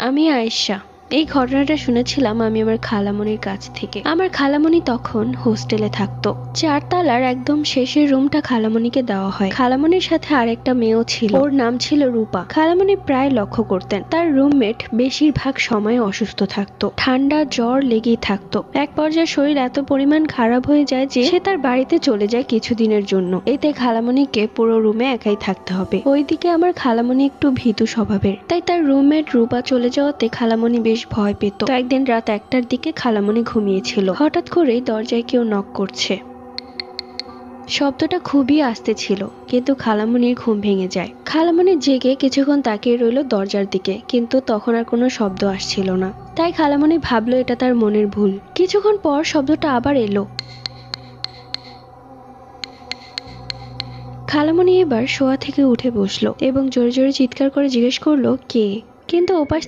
আমি আয়েশা। এই ঘটনাটা শুনেছিলাম আমি আমার খালামণির কাছ থেকে। আমার খালামণি তখন হোস্টেলে থাকতো। 4 তলার একদম শেষের রুমটা খালামণিকে দেওয়া হয়। খালামণির সাথে আরেকটা মেয়েও ছিল, ওর নাম ছিল রূপা। খালামণি প্রায় লক্ষ্য করতেন তার রুমমেট বেশিরভাগ সময় অসুস্থ থাকতো, ঠান্ডা জ্বর লেগেই থাকতো। এক পর্যায়ে শরীর এত পরিমাণ খারাপ হয়ে যায় যে সে তার বাড়িতে চলে যায় কিছুদিনের জন্য। এতে খালামণিকে পুরো রুমে একাই থাকতে হবে। ওইদিকে আমার খালামণি একটু ভীতু স্বভাবের, তাই তার রুমমেট রূপা চলে যাওয়াতে খালামণি বেশ ভয় পেত। তো একদিন রাত 1টার দিকে খালামণি ঘুমিয়েছিল, হঠাৎ করেই দরজায় কেউ নক করছে। শব্দটা খুবই আস্তে ছিল, কিন্তু খালামণির ঘুম ভেঙে যায়। খালামণি জেগে কিছুক্ষণ তাকিয়ে রইল দরজার দিকে, কিন্তু তখন আর কোনো শব্দ আসছিল না। তাই খালামণি ভাবলো এটা তার মনের ভুল। কিছুক্ষণ পর শব্দটা আবার এলো। খালামণি এবার শোয়া থেকে উঠে বসলো এবং জোরে জোরে চিৎকার করে জিজ্ঞেস করলো কে, কিন্তু ওপাশ